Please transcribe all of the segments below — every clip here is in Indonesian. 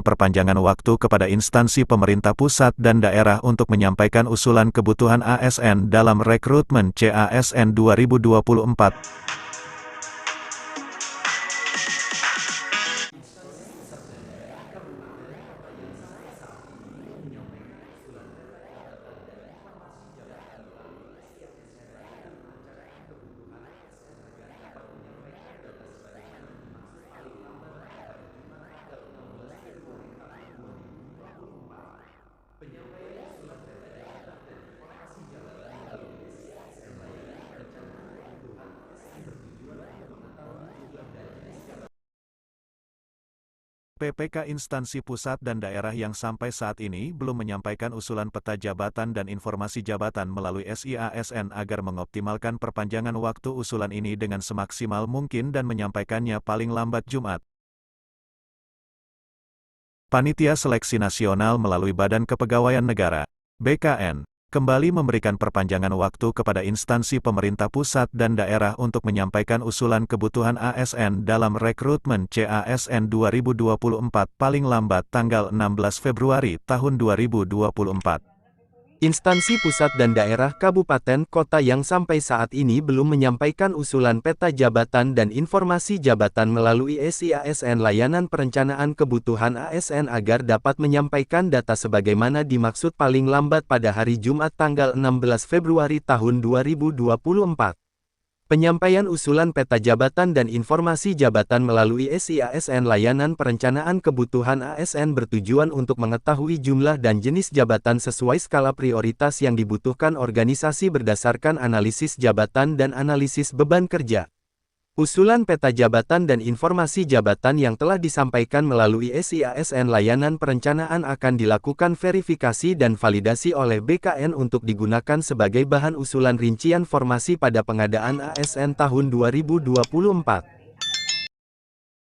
perpanjangan waktu kepada instansi pemerintah pusat dan daerah untuk menyampaikan usulan kebutuhan ASN dalam rekrutmen CASN 2024. PPK instansi pusat dan daerah yang sampai saat ini belum menyampaikan usulan peta jabatan dan informasi jabatan melalui SIASN agar mengoptimalkan perpanjangan waktu usulan ini dengan semaksimal mungkin dan menyampaikannya paling lambat Jumat. Panitia Seleksi Nasional melalui Badan Kepegawaian Negara, BKN, kembali memberikan perpanjangan waktu kepada instansi pemerintah pusat dan daerah untuk menyampaikan usulan kebutuhan ASN dalam rekrutmen CASN 2024 paling lambat tanggal 16 Februari tahun 2024. Instansi pusat dan daerah kabupaten kota yang sampai saat ini belum menyampaikan usulan peta jabatan dan informasi jabatan melalui SIASN layanan perencanaan kebutuhan ASN agar dapat menyampaikan data sebagaimana dimaksud paling lambat pada hari Jumat tanggal 16 Februari tahun 2024. Penyampaian usulan peta jabatan dan informasi jabatan melalui SIASN layanan perencanaan kebutuhan ASN bertujuan untuk mengetahui jumlah dan jenis jabatan sesuai skala prioritas yang dibutuhkan organisasi berdasarkan analisis jabatan dan analisis beban kerja. Usulan peta jabatan dan informasi jabatan yang telah disampaikan melalui SIASN layanan perencanaan akan dilakukan verifikasi dan validasi oleh BKN untuk digunakan sebagai bahan usulan rincian formasi pada pengadaan ASN tahun 2024.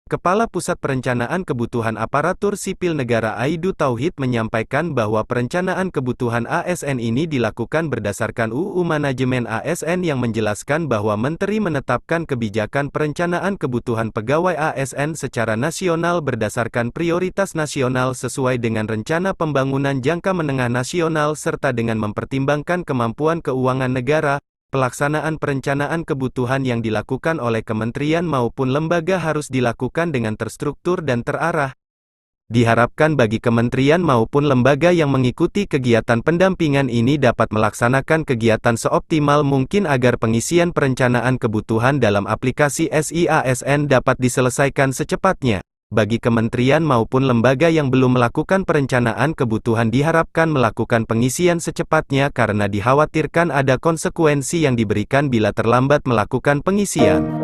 Kepala Pusat Perencanaan Kebutuhan Aparatur Sipil Negara Aidu Tauhid menyampaikan bahwa perencanaan kebutuhan ASN ini dilakukan berdasarkan UU Manajemen ASN yang menjelaskan bahwa Menteri menetapkan kebijakan perencanaan kebutuhan pegawai ASN secara nasional berdasarkan prioritas nasional sesuai dengan rencana pembangunan jangka menengah nasional serta dengan mempertimbangkan kemampuan keuangan negara. Pelaksanaan perencanaan kebutuhan yang dilakukan oleh kementerian maupun lembaga harus dilakukan dengan terstruktur dan terarah. Diharapkan bagi kementerian maupun lembaga yang mengikuti kegiatan pendampingan ini dapat melaksanakan kegiatan seoptimal mungkin agar pengisian perencanaan kebutuhan dalam aplikasi SIASN dapat diselesaikan secepatnya. Bagi kementerian maupun lembaga yang belum melakukan perencanaan kebutuhan diharapkan melakukan pengisian secepatnya karena dikhawatirkan ada konsekuensi yang diberikan bila terlambat melakukan pengisian.